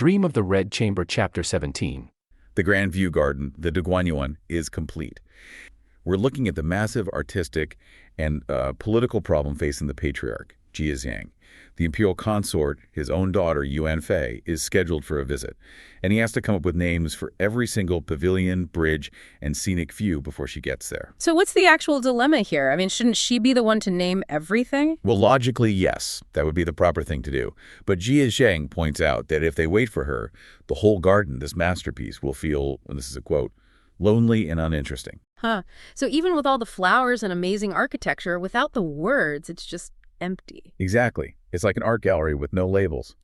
Dream of the Red Chamber, Chapter 17. The Grand View Garden, the Daguanyuan, is complete. We're looking at the massive artistic and political problem facing the patriarch, Jiazhang. The imperial consort, his own daughter, Yuan Fei, is scheduled for a visit, and he has to come up with names for every single pavilion, bridge, and scenic view before she gets there. So what's the actual dilemma here? I mean, shouldn't she be the one to name everything? Well, logically, yes, that would be the proper thing to do. But Jiazhang points out that if they wait for her, the whole garden, this masterpiece, will feel, and this is a quote, lonely and uninteresting. Huh. So even with all the flowers and amazing architecture, without the words, it's just empty. Exactly. It's like an art gallery with no labels.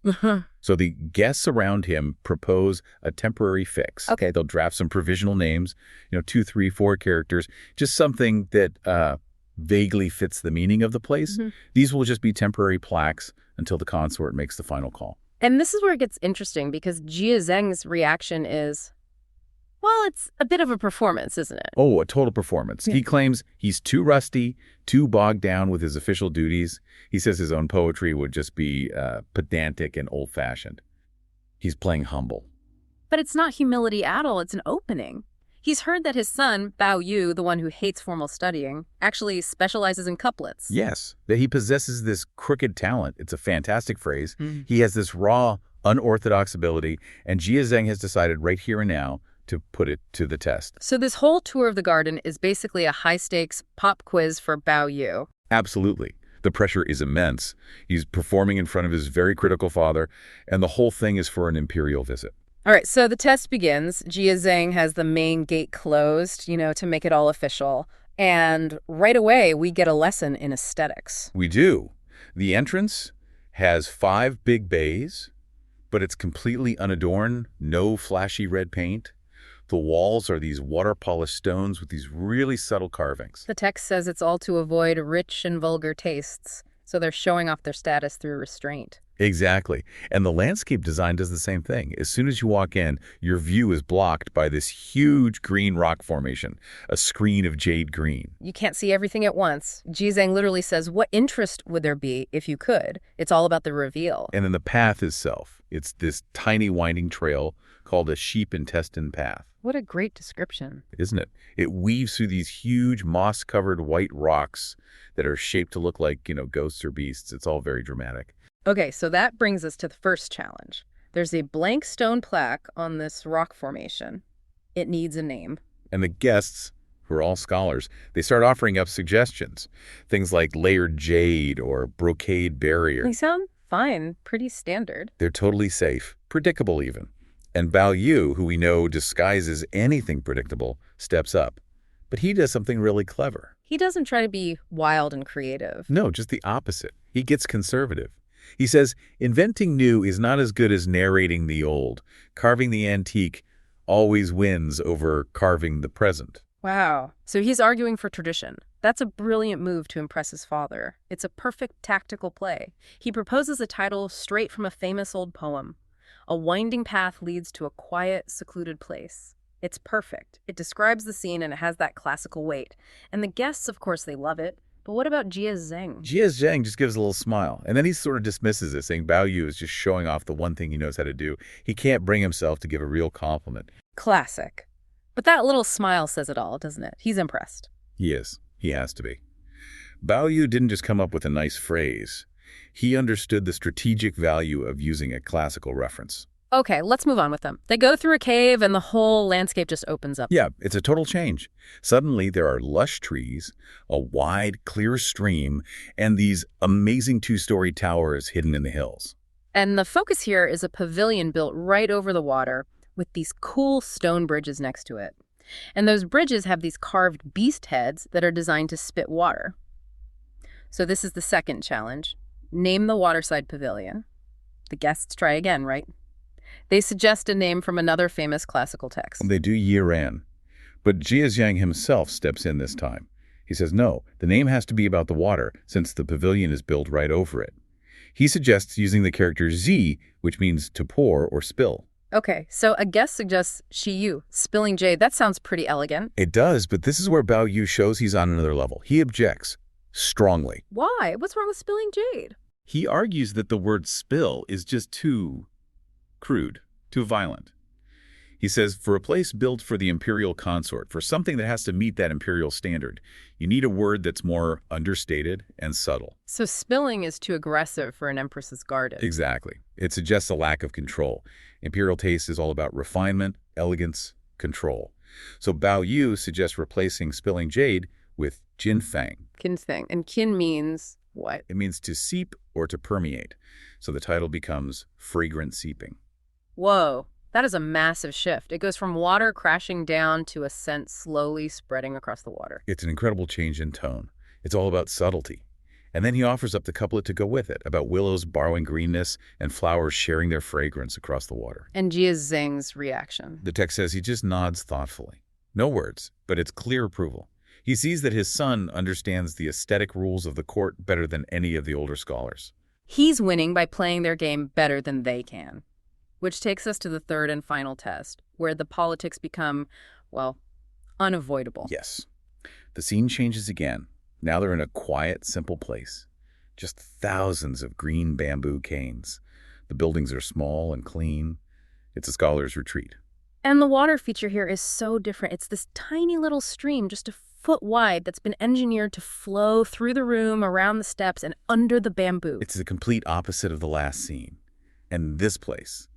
So the guests around him propose a temporary fix. Okay, they'll draft some provisional names, 2, 3, 4 characters, just something that vaguely fits the meaning of the place. These will just be temporary plaques until the consort makes the final call. And this is where it gets interesting because Jia Zheng's reaction is, well, it's a bit of a performance, isn't it? Oh, a total performance. Yeah. He claims he's too rusty, too bogged down with his official duties. He says his own poetry would just be pedantic and old-fashioned. He's playing humble. But it's not humility at all. It's an opening. He's heard that his son, Baoyu, the one who hates formal studying, actually specializes in couplets. Yes, that he possesses this crooked talent. It's a fantastic phrase. He has this raw, unorthodox ability, and Jia Zheng has decided right here and now to put it to the test. So this whole tour of the garden is basically a high-stakes pop quiz for Baoyu. Absolutely. The pressure is immense. He's performing in front of his very critical father, and the whole thing is for an imperial visit. All right, so the test begins. Jia Zheng has the main gate closed, to make it all official. And right away, we get a lesson in aesthetics. We do. The entrance has 5 big bays, but it's completely unadorned, no flashy red paint. The walls are these water-polished stones with these really subtle carvings. The text says it's all to avoid rich and vulgar tastes, so they're showing off their status through restraint. Exactly. And the landscape design does the same thing. As soon as you walk in, your view is blocked by this huge green rock formation, a screen of jade green. You can't see everything at once. Jia Zheng literally says, what interest would there be if you could? It's all about the reveal. And then the path itself. It's this tiny winding trail called a sheep intestine path. What a great description. Isn't it? It weaves through these huge moss-covered white rocks that are shaped to look like, ghosts or beasts. It's all very dramatic. Okay, so that brings us to the first challenge. There's a blank stone plaque on this rock formation. It needs a name. And the guests, who are all scholars, they start offering up suggestions. Things like layered jade or brocade barrier. They sound fine, pretty standard. They're totally safe, predictable even. And Baoyu, who we know disguises anything predictable, steps up. But he does something really clever. He doesn't try to be wild and creative. No, just the opposite. He gets conservative. He says, inventing new is not as good as narrating the old. Carving the antique always wins over carving the present. Wow. So he's arguing for tradition. That's a brilliant move to impress his father. It's a perfect tactical play. He proposes a title straight from a famous old poem. A winding path leads to a quiet, secluded place. It's perfect. It describes the scene and it has that classical weight. And the guests, of course, they love it. But what about Jia Zheng? Jia Zheng just gives a little smile, and then he sort of dismisses it, saying Baoyu is just showing off the one thing he knows how to do. He can't bring himself to give a real compliment. Classic. But that little smile says it all, doesn't it? He's impressed. He is. He has to be. Baoyu didn't just come up with a nice phrase. He understood the strategic value of using a classical reference. Okay, let's move on with them. They go through a cave and the whole landscape just opens up. Yeah, it's a total change. Suddenly there are lush trees, a wide, clear stream, and these amazing 2-story towers hidden in the hills. And the focus here is a pavilion built right over the water with these cool stone bridges next to it. And those bridges have these carved beast heads that are designed to spit water. So this is the second challenge. Name the waterside pavilion. The guests try again, right? They suggest a name from another famous classical text. They do Yiran. But Jia Zheng himself steps in this time. He says, no, the name has to be about the water, since the pavilion is built right over it. He suggests using the character Z, which means to pour or spill. Okay, so a guest suggests Shiyu, spilling jade. That sounds pretty elegant. It does, but this is where Baoyu shows he's on another level. He objects strongly. Why? What's wrong with spilling jade? He argues that the word spill is just too crude. too violent. He says, for a place built for the imperial consort, for something that has to meet that imperial standard, you need a word that's more understated and subtle. So spilling is too aggressive for an empress's garden. Exactly. It suggests a lack of control. Imperial taste is all about refinement, elegance, control. So Baoyu suggests replacing spilling jade with jinfeng. Kinfeng. And kin means what? It means to seep or to permeate. So the title becomes fragrant seeping. Whoa. That is a massive shift. It goes from water crashing down to a scent slowly spreading across the water. It's an incredible change in tone. It's all about subtlety. And then he offers up the couplet to go with it, about willows borrowing greenness and flowers sharing their fragrance across the water. And Jia Zheng's reaction. The text says he just nods thoughtfully. No words, but it's clear approval. He sees that his son understands the aesthetic rules of the court better than any of the older scholars. He's winning by playing their game better than they can. Which takes us to the third and final test, where the politics become, well, unavoidable. Yes. The scene changes again. Now they're in a quiet, simple place. Just thousands of green bamboo canes. The buildings are small and clean. It's a scholar's retreat. And the water feature here is so different. It's this tiny little stream, just a foot wide, that's been engineered to flow through the room, around the steps, and under the bamboo. It's the complete opposite of the last scene. And this place,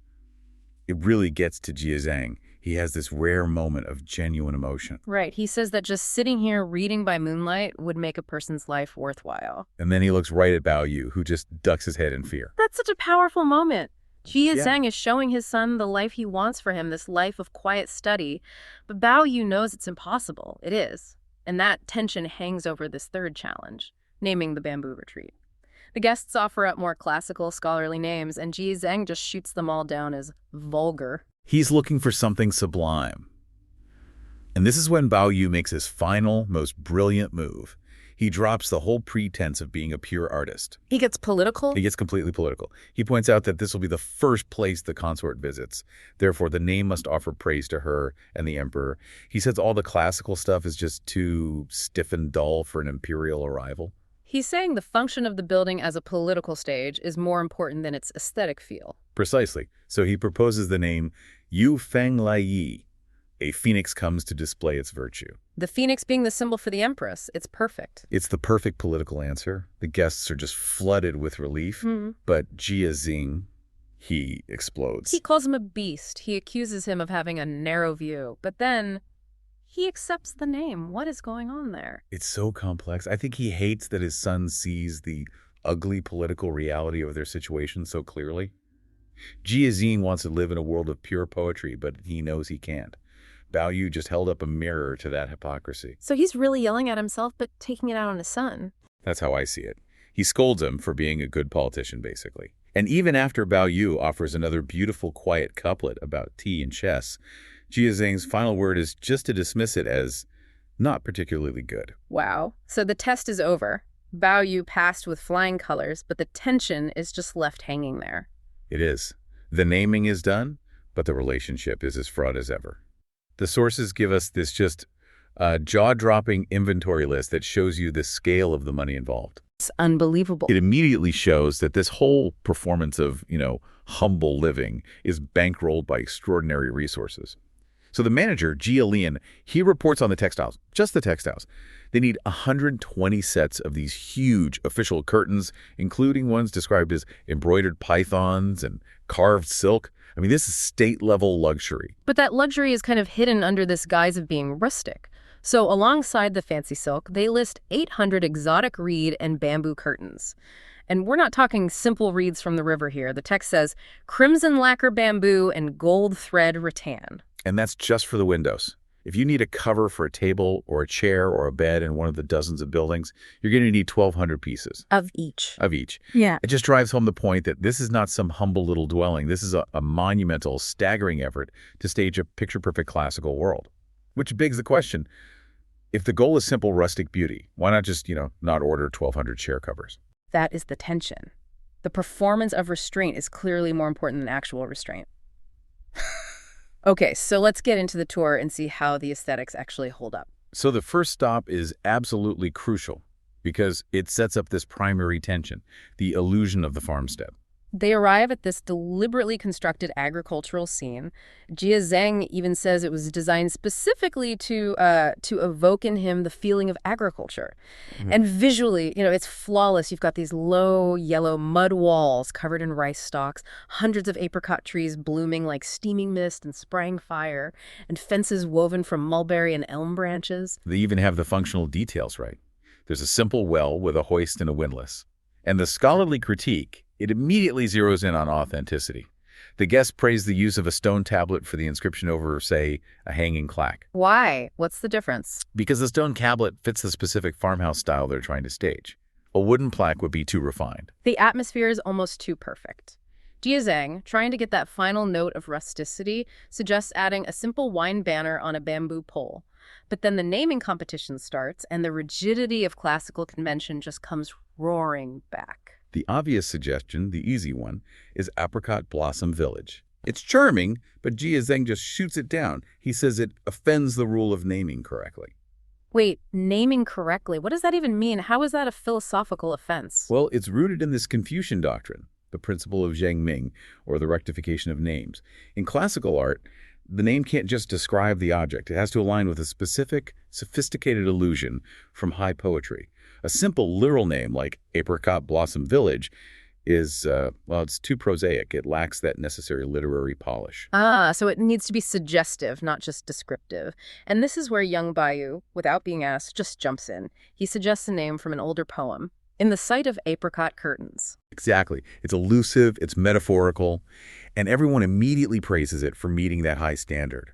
it really gets to Jia Zheng. He has this rare moment of genuine emotion. Right. He says that just sitting here reading by moonlight would make a person's life worthwhile. And then he looks right at Baoyu, who just ducks his head in fear. That's such a powerful moment. Jia Zheng is showing his son the life he wants for him, this life of quiet study. But Baoyu knows it's impossible. It is. And that tension hangs over this third challenge, naming the bamboo retreat. The guests offer up more classical scholarly names, and Jia Zheng just shoots them all down as vulgar. He's looking for something sublime. And this is when Baoyu makes his final, most brilliant move. He drops the whole pretense of being a pure artist. He gets political? He gets completely political. He points out that this will be the first place the consort visits. Therefore, the name must offer praise to her and the emperor. He says all the classical stuff is just too stiff and dull for an imperial arrival. He's saying the function of the building as a political stage is more important than its aesthetic feel. Precisely. So he proposes the name Yu Feng Lai Yi. A phoenix comes to display its virtue. The phoenix being the symbol for the empress. It's perfect. It's the perfect political answer. The guests are just flooded with relief. But Jia Zheng, he explodes. He calls him a beast. He accuses him of having a narrow view. But then he accepts the name. What is going on there? It's so complex. I think he hates that his son sees the ugly political reality of their situation so clearly. Jia Zheng wants to live in a world of pure poetry, but he knows he can't. Baoyu just held up a mirror to that hypocrisy. So he's really yelling at himself, but taking it out on his son. That's how I see it. He scolds him for being a good politician, basically. And even after Baoyu offers another beautiful, quiet couplet about tea and chess, Jia Zheng's final word is just to dismiss it as not particularly good. Wow. So the test is over. Baoyu passed with flying colors, but the tension is just left hanging there. It is. The naming is done, but the relationship is as fraught as ever. The sources give us this just jaw-dropping inventory list that shows you the scale of the money involved. It's unbelievable. It immediately shows that this whole performance of, humble living is bankrolled by extraordinary resources. So the manager, Jia Lian, he reports on the textiles, just the textiles. They need 120 sets of these huge official curtains, including ones described as embroidered pythons and carved silk. I mean, this is state-level luxury. But that luxury is kind of hidden under this guise of being rustic. So alongside the fancy silk, they list 800 exotic reed and bamboo curtains. And we're not talking simple reeds from the river here. The text says, crimson lacquer bamboo and gold thread rattan. And that's just for the windows. If you need a cover for a table or a chair or a bed in one of the dozens of buildings, you're going to need 1,200 pieces. Of each. Of each. Yeah. It just drives home the point that this is not some humble little dwelling. This is a monumental, staggering effort to stage a picture-perfect classical world. Which begs the question, if the goal is simple rustic beauty, why not just, not order 1,200 chair covers? That is the tension. The performance of restraint is clearly more important than actual restraint. Okay, so let's get into the tour and see how the aesthetics actually hold up. So the first stop is absolutely crucial because it sets up this primary tension, the illusion of the farmstead. They arrive at this deliberately constructed agricultural scene. Jia Zheng even says it was designed specifically to evoke in him the feeling of agriculture. And visually, it's flawless. You've got these low yellow mud walls covered in rice stalks, hundreds of apricot trees blooming like steaming mist and spraying fire, and fences woven from mulberry and elm branches. They even have the functional details right. There's a simple well with a hoist and a windlass. And the scholarly critique, it immediately zeroes in on authenticity. The guests praise the use of a stone tablet for the inscription over, say, a hanging claque. Why? What's the difference? Because the stone tablet fits the specific farmhouse style they're trying to stage. A wooden plaque would be too refined. The atmosphere is almost too perfect. Jia Zheng, trying to get that final note of rusticity, suggests adding a simple wine banner on a bamboo pole. But then the naming competition starts, and the rigidity of classical convention just comes roaring back. The obvious suggestion, the easy one, is Apricot Blossom Village. It's charming, but Jia Zheng just shoots it down. He says it offends the rule of naming correctly. Wait, naming correctly? What does that even mean? How is that a philosophical offense? Well, it's rooted in this Confucian doctrine, the principle of Zhengming, or the rectification of names. In classical art, the name can't just describe the object. It has to align with a specific, sophisticated allusion from high poetry. A simple literal name like Apricot Blossom Village is, it's too prosaic. It lacks that necessary literary polish. So it needs to be suggestive, not just descriptive. And this is where young Baoyu, without being asked, just jumps in. He suggests a name from an older poem, In the Sight of Apricot Curtains. Exactly. It's elusive, it's metaphorical, and everyone immediately praises it for meeting that high standard.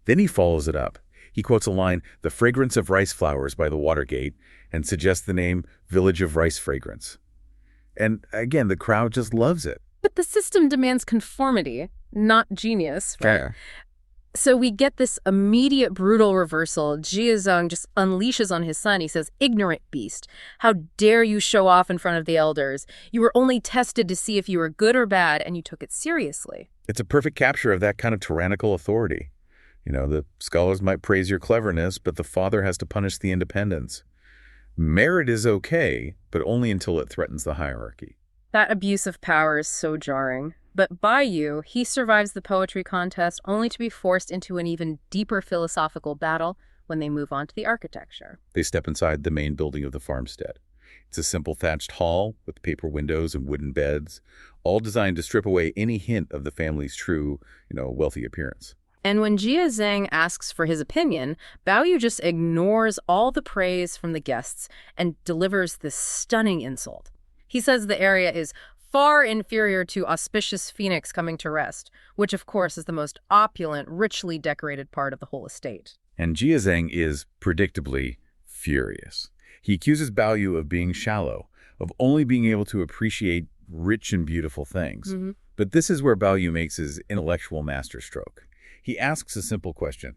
Then he follows it up. He quotes a line, "The fragrance of rice flowers" by the Watergate, and suggests the name Village of Rice Fragrance. And again, the crowd just loves it. But the system demands conformity, not genius. Fair. So we get this immediate brutal reversal. Jia Zheng just unleashes on his son. He says, "Ignorant beast, how dare you show off in front of the elders? You were only tested to see if you were good or bad, and you took it seriously." It's a perfect capture of that kind of tyrannical authority. The scholars might praise your cleverness, but the father has to punish the independents. Merit is okay, but only until it threatens the hierarchy. That abuse of power is so jarring. But Baoyu, he survives the poetry contest only to be forced into an even deeper philosophical battle when they move on to the architecture. They step inside the main building of the farmstead. It's a simple thatched hall with paper windows and wooden beds, all designed to strip away any hint of the family's true, wealthy appearance. And when Jia Zheng asks for his opinion, Baoyu just ignores all the praise from the guests and delivers this stunning insult. He says the area is far inferior to auspicious Phoenix coming to rest, which of course is the most opulent, richly decorated part of the whole estate. And Jia Zheng is, predictably, furious. He accuses Baoyu of being shallow, of only being able to appreciate rich and beautiful things. But this is where Baoyu makes his intellectual masterstroke. He asks a simple question.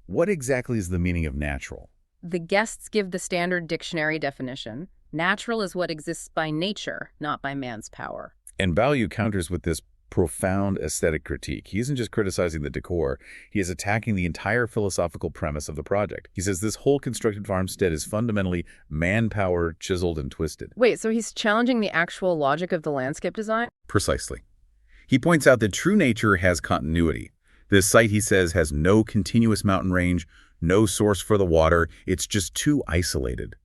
What exactly is the meaning of natural? The guests give the standard dictionary definition. Natural is what exists by nature, not by man's power. And Baoyu counters with this profound aesthetic critique. He isn't just criticizing the decor, he is attacking the entire philosophical premise of the project. He says this whole constructed farmstead is fundamentally manpower chiseled and twisted. Wait, so he's challenging the actual logic of the landscape design? Precisely. He points out that true nature has continuity. This site, he says, has no continuous mountain range, no source for the water. It's just too isolated.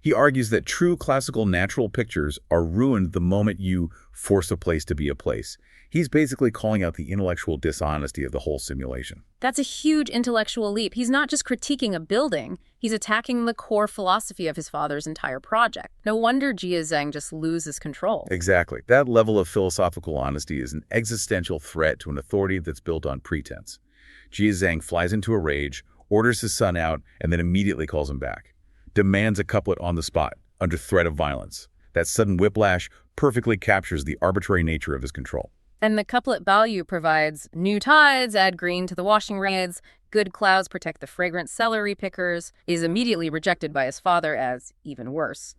He argues that true classical natural pictures are ruined the moment you force a place to be a place. He's basically calling out the intellectual dishonesty of the whole simulation. That's a huge intellectual leap. He's not just critiquing a building, he's attacking the core philosophy of his father's entire project. No wonder Jia Zheng just loses control. Exactly. That level of philosophical honesty is an existential threat to an authority that's built on pretense. Jia Zheng flies into a rage, orders his son out, and then immediately calls him back. Demands a couplet on the spot, under threat of violence. That sudden whiplash perfectly captures the arbitrary nature of his control. And the couplet Baoyu provides, "New tides add green to the washing raids, good clouds protect the fragrant celery pickers," is immediately rejected by his father as even worse.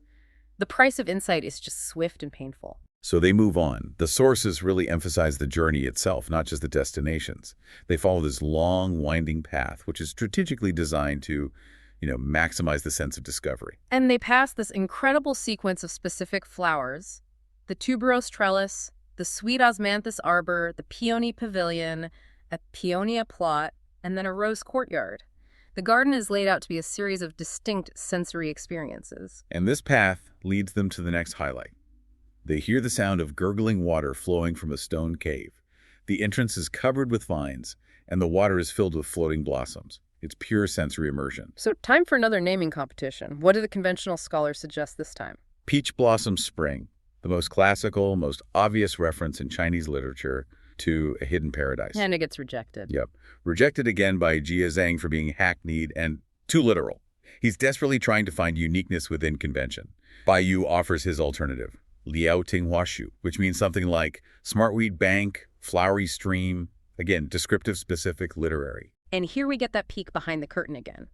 The price of insight is just swift and painful. So they move on. The sources really emphasize the journey itself, not just the destinations. They follow this long, winding path, which is strategically designed to maximize the sense of discovery. And they pass this incredible sequence of specific flowers, the tuberose trellis, The sweet osmanthus arbor, the peony pavilion, a peonia plot, and then a rose courtyard. The garden is laid out to be a series of distinct sensory experiences. And this path leads them to the next highlight. They hear the sound of gurgling water flowing from a stone cave. The entrance is covered with vines, and the water is filled with floating blossoms. It's pure sensory immersion. So time for another naming competition. What do the conventional scholars suggest this time? Peach Blossom Spring, the most classical, most obvious reference in Chinese literature to a hidden paradise. And it gets rejected. Yep. Rejected again by Jia Zhang for being hackneyed and too literal. He's desperately trying to find uniqueness within convention. Baoyu offers his alternative, Liao Ting Hua Shu, which means something like smartweed bank, flowery stream, again, descriptive, specific, literary. And here we get that peek behind the curtain again.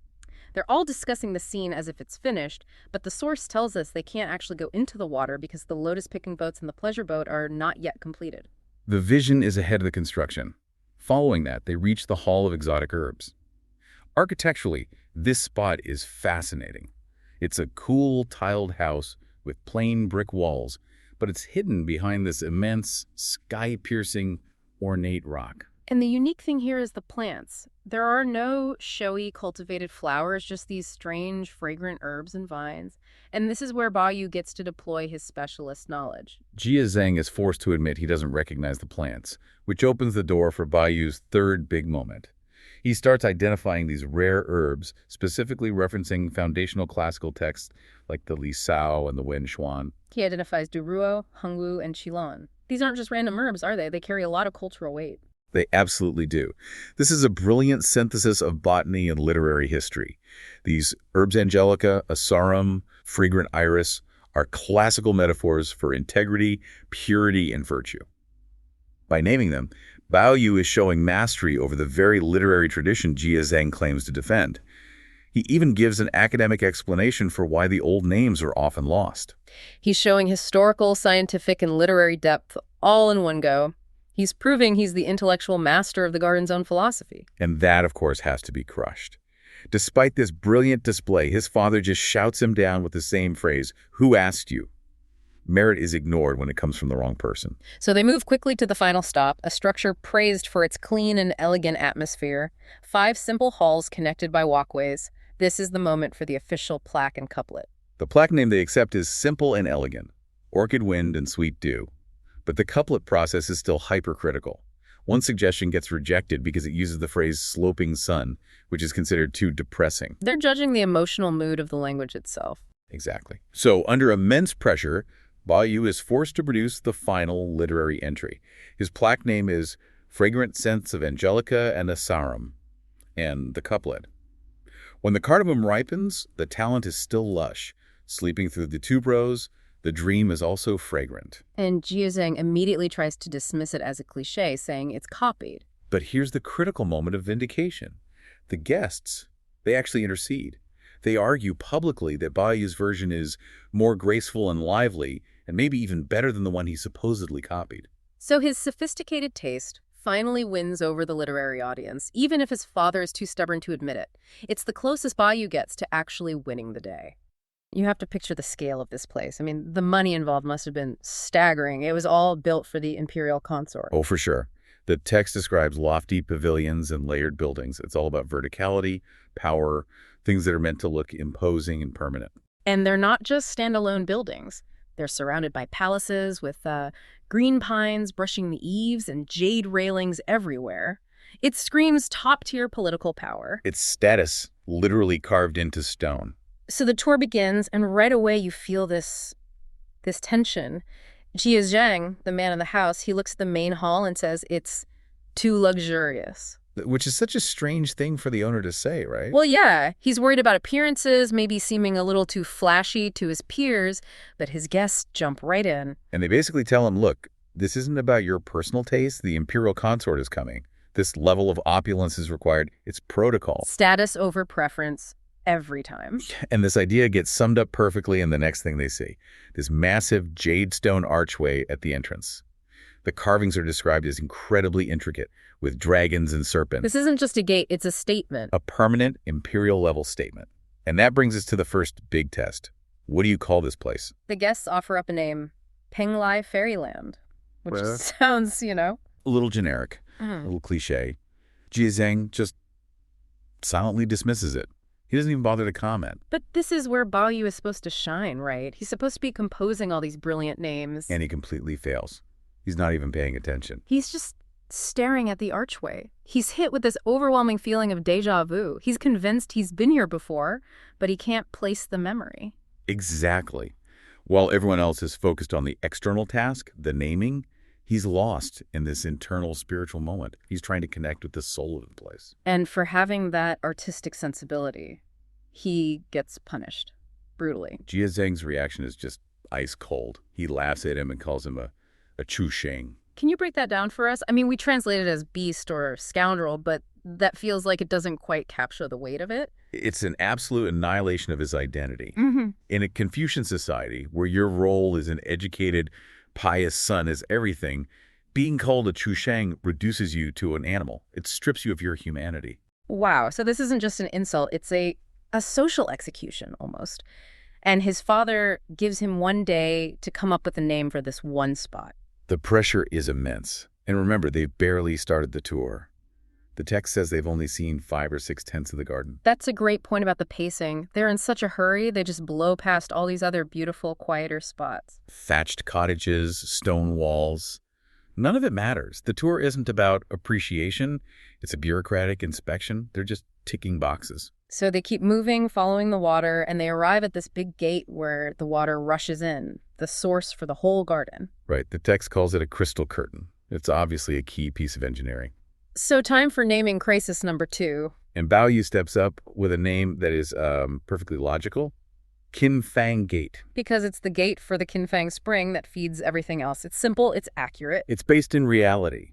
They're all discussing the scene as if it's finished, but the source tells us they can't actually go into the water because the lotus-picking boats and the pleasure boat are not yet completed. The vision is ahead of the construction. Following that, they reach the Hall of Exotic Herbs. Architecturally, this spot is fascinating. It's a cool, tiled house with plain brick walls, but it's hidden behind this immense, sky-piercing, ornate rock. And the unique thing here is the plants. There are no showy cultivated flowers, just these strange, fragrant herbs and vines. And this is where Baoyu gets to deploy his specialist knowledge. Jia Zhang is forced to admit he doesn't recognize the plants, which opens the door for Baoyu's third big moment. He starts identifying these rare herbs, specifically referencing foundational classical texts like the Li Sao and the Wen Xuan. He identifies Duruo, Hongwu, and Qilon. These aren't just random herbs, are they? They carry a lot of cultural weight. They absolutely do. This is a brilliant synthesis of botany and literary history. These herbs angelica, asarum, fragrant iris are classical metaphors for integrity, purity, and virtue. By naming them, Baoyu is showing mastery over the very literary tradition Jia Zhang claims to defend. He even gives an academic explanation for why the old names are often lost. He's showing historical, scientific, and literary depth all in one go. He's proving he's the intellectual master of the garden's own philosophy. And that, of course, has to be crushed. Despite this brilliant display, his father just shouts him down with the same phrase, "Who asked you?" Merit is ignored when it comes from the wrong person. So they move quickly to the final stop, a structure praised for its clean and elegant atmosphere. 5 simple halls connected by walkways. This is the moment for the official plaque and couplet. The plaque name they accept is simple and elegant, orchid wind and sweet dew. But the couplet process is still hypercritical. One suggestion gets rejected because it uses the phrase sloping sun, which is considered too depressing. They're judging the emotional mood of the language itself. Exactly. So under immense pressure, Baoyu is forced to produce the final literary entry. His plaque name is Fragrant Scents of Angelica and Asarum, and the couplet. When the cardamom ripens, the talent is still lush. Sleeping through the tuberose, the dream is also fragrant. And Jia Zhang immediately tries to dismiss it as a cliché, saying it's copied. But here's the critical moment of vindication. The guests, they actually intercede. They argue publicly that Baoyu's version is more graceful and lively, and maybe even better than the one he supposedly copied. So his sophisticated taste finally wins over the literary audience, even if his father is too stubborn to admit it. It's the closest Baoyu gets to actually winning the day. You have to picture the scale of this place. I mean, the money involved must have been staggering. It was all built for the imperial consort. Oh, for sure. The text describes lofty pavilions and layered buildings. It's all about verticality, power, things that are meant to look imposing and permanent. And they're not just standalone buildings. They're surrounded by palaces with green pines brushing the eaves and jade railings everywhere. It screams top-tier political power. Its status literally carved into stone. So the tour begins, and right away you feel this tension. Jia Zhang, the man in the house, he looks at the main hall and says it's too luxurious. Which is such a strange thing for the owner to say, right? Well, yeah, he's worried about appearances, maybe seeming a little too flashy to his peers, but his guests jump right in. And they basically tell him, look, this isn't about your personal taste. The imperial consort is coming. This level of opulence is required. It's protocol. Status over preference. Every time. And this idea gets summed up perfectly in the next thing they see, this massive jade stone archway at the entrance. The carvings are described as incredibly intricate, with dragons and serpents. This isn't just a gate, it's a statement. A permanent imperial-level statement. And that brings us to the first big test. What do you call this place? The guests offer up a name, Penglai Fairyland. which Well, sounds, a little generic, a little cliche. Jiazhang just silently dismisses it. He doesn't even bother to comment. But this is where Baoyu is supposed to shine, right? He's supposed to be composing all these brilliant names. And he completely fails. He's not even paying attention. He's just staring at the archway. He's hit with this overwhelming feeling of déjà vu. He's convinced he's been here before, but he can't place the memory. Exactly. While everyone else is focused on the external task, the naming, he's lost in this internal spiritual moment. He's trying to connect with the soul of the place. And for having that artistic sensibility, he gets punished brutally. Jia Zhang's reaction is just ice cold. He laughs at him and calls him a chu sheng. Can you break that down for us? I mean, we translate it as beast or scoundrel, but that feels like it doesn't quite capture the weight of it. It's an absolute annihilation of his identity. In a Confucian society where your role as an educated, pious son is everything, being called a chu sheng reduces you to an animal. It strips you of your humanity. Wow, so this isn't just an insult, it's a social execution almost. And his father gives him one day to come up with a name for this one spot. The pressure is immense. And remember, they've barely started the tour. The text says they've only seen 5 or 6/10 of the garden. That's a great point about the pacing. They're in such a hurry, they just blow past all these other beautiful, quieter spots. Thatched cottages, stone walls. None of it matters. The tour isn't about appreciation. It's a bureaucratic inspection. They're just ticking boxes. So they keep moving, following the water, and they arrive at this big gate where the water rushes in, the source for the whole garden. Right. The text calls it a crystal curtain. It's obviously a key piece of engineering. So time for naming crisis number 2. And Baoyu steps up with a name that is perfectly logical. Qinfang Gate. Because it's the gate for the Qinfang Spring that feeds everything else. It's simple, it's accurate. It's based in reality.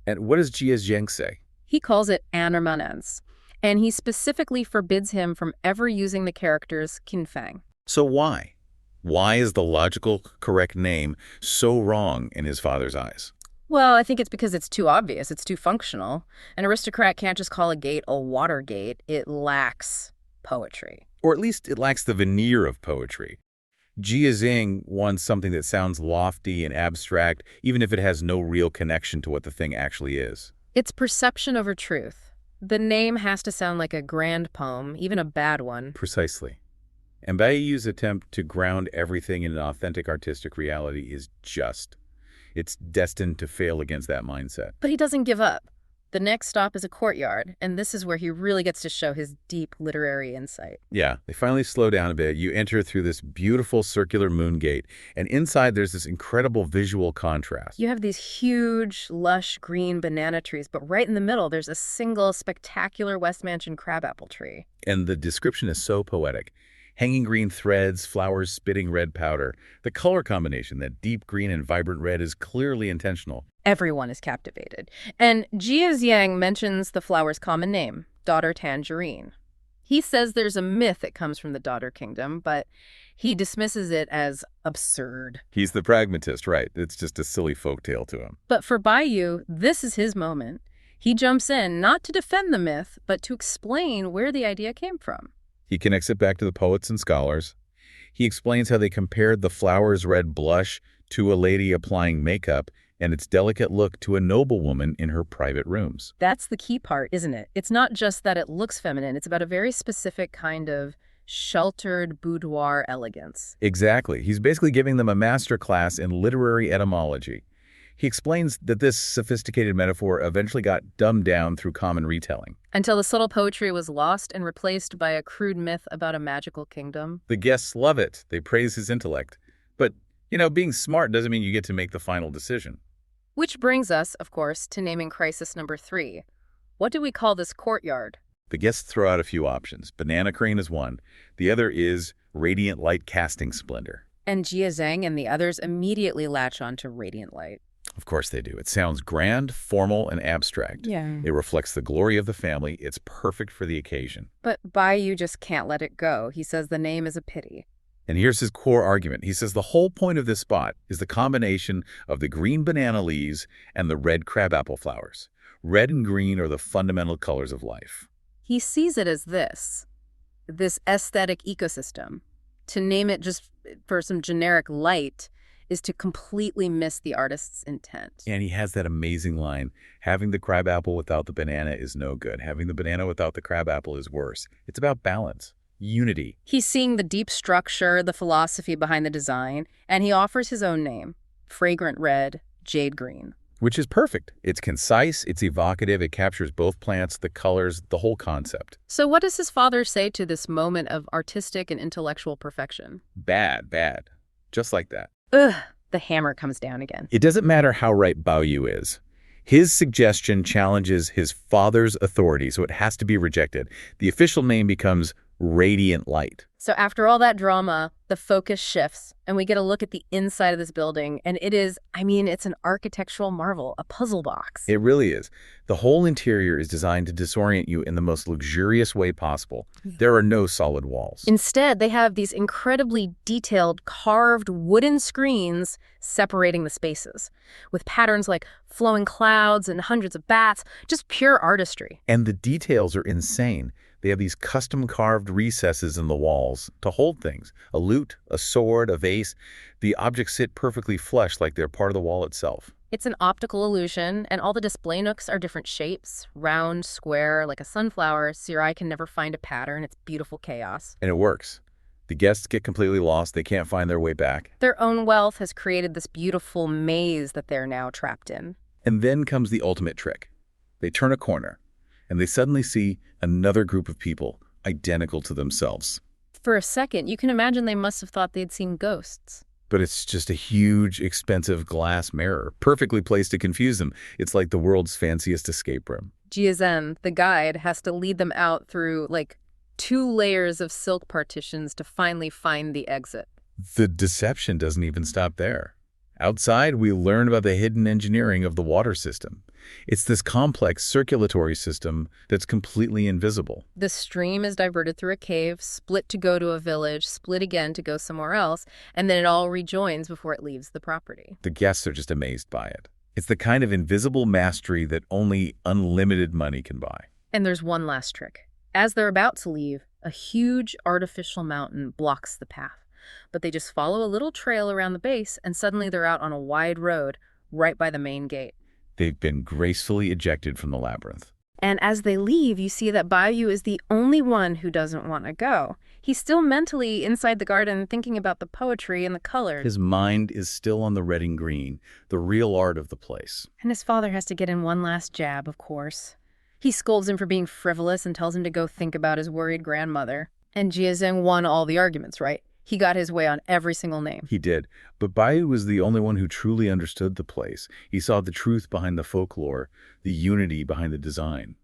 And what does Jia Zhang say? He calls it anermanence, and he specifically forbids him from ever using the characters Qinfang. So why? Why is the logical, correct name so wrong in his father's eyes? Well, I think it's because it's too obvious. It's too functional. An aristocrat can't just call a gate a water gate. It lacks poetry. Or at least it lacks the veneer of poetry. Jia Zhang wants something that sounds lofty and abstract, even if it has no real connection to what the thing actually is. It's perception over truth. The name has to sound like a grand poem, even a bad one. Precisely. And Baoyu's attempt to ground everything in an authentic artistic reality is just. It's destined to fail against that mindset. But he doesn't give up. The next stop is a courtyard, and this is where he really gets to show his deep literary insight. Yeah, they finally slow down a bit. You enter through this beautiful circular moon gate, and inside there's this incredible visual contrast. You have these huge, lush, green banana trees, but right in the middle there's a single spectacular West Mansion crabapple tree. And the description is so poetic. Hanging green threads, flowers spitting red powder. The color combination, that deep green and vibrant red, is clearly intentional. Everyone is captivated. And Jia Zhang mentions the flower's common name, daughter tangerine. He says there's a myth that comes from the daughter kingdom, but he dismisses it as absurd. He's the pragmatist, right? It's just a silly folktale to him. But for Baoyu, this is his moment. He jumps in, not to defend the myth, but to explain where the idea came from. He connects it back to the poets and scholars. He explains how they compared the flower's red blush to a lady applying makeup and its delicate look to a noblewoman in her private rooms. That's the key part, isn't it? It's not just that it looks feminine. It's about a very specific kind of sheltered boudoir elegance. Exactly. He's basically giving them a master class in literary etymology. He explains that this sophisticated metaphor eventually got dumbed down through common retelling. Until the subtle poetry was lost and replaced by a crude myth about a magical kingdom. The guests love it. They praise his intellect. But, being smart doesn't mean you get to make the final decision. Which brings us, of course, to naming crisis number 3. What do we call this courtyard? The guests throw out a few options. Banana crane is one. The other is radiant light casting splendor. And Jia Zhang and the others immediately latch on to radiant light. Of course they do. It sounds grand, formal, and abstract. Yeah. It reflects the glory of the family. It's perfect for the occasion. But Baoyu just can't let it go. He says the name is a pity. And here's his core argument. He says the whole point of this spot is the combination of the green banana leaves and the red crabapple flowers. Red and green are the fundamental colors of life. He sees it as this aesthetic ecosystem. To name it just for some generic light is to completely miss the artist's intent. And he has that amazing line, having the crabapple without the banana is no good. Having the banana without the crabapple is worse. It's about balance, unity. He's seeing the deep structure, the philosophy behind the design, and he offers his own name, Fragrant Red, Jade Green. Which is perfect. It's concise, it's evocative, it captures both plants, the colors, the whole concept. So what does his father say to this moment of artistic and intellectual perfection? Bad, bad. Just like that. Ugh, the hammer comes down again. It doesn't matter how right Baoyu is. His suggestion challenges his father's authority, so it has to be rejected. The official name becomes Radiant Light. So after all that drama, the focus shifts, and we get a look at the inside of this building, and it is, it's an architectural marvel, a puzzle box. It really is. The whole interior is designed to disorient you in the most luxurious way possible. There are no solid walls. Instead, they have these incredibly detailed, carved wooden screens separating the spaces, with patterns like flowing clouds and hundreds of bats, just pure artistry. And the details are insane. They have these custom-carved recesses in the walls to hold things. A lute, a sword, a vase. The objects sit perfectly flush like they're part of the wall itself. It's an optical illusion, and all the display nooks are different shapes, round, square, like a sunflower, so your eye can never find a pattern. It's beautiful chaos. And it works. The guests get completely lost. They can't find their way back. Their own wealth has created this beautiful maze that they're now trapped in. And then comes the ultimate trick. They turn a corner, and they suddenly see another group of people identical to themselves. For a second, you can imagine they must have thought they'd seen ghosts. But it's just a huge, expensive glass mirror, perfectly placed to confuse them. It's like the world's fanciest escape room. Jiazhen, the guide, has to lead them out through, 2 layers of silk partitions to finally find the exit. The deception doesn't even stop there. Outside, we learn about the hidden engineering of the water system. It's this complex circulatory system that's completely invisible. The stream is diverted through a cave, split to go to a village, split again to go somewhere else, and then it all rejoins before it leaves the property. The guests are just amazed by it. It's the kind of invisible mastery that only unlimited money can buy. And there's one last trick. As they're about to leave, a huge artificial mountain blocks the path. But they just follow a little trail around the base, and suddenly they're out on a wide road right by the main gate. They've been gracefully ejected from the labyrinth. And as they leave, you see that Baoyu is the only one who doesn't want to go. He's still mentally inside the garden thinking about the poetry and the colors. His mind is still on the red and green, the real art of the place. And his father has to get in one last jab, of course. He scolds him for being frivolous and tells him to go think about his worried grandmother. And Jiazhen won all the arguments, right? He got his way on every single name. He did. But Baoyu was the only one who truly understood the place. He saw the truth behind the folklore, the unity behind the design.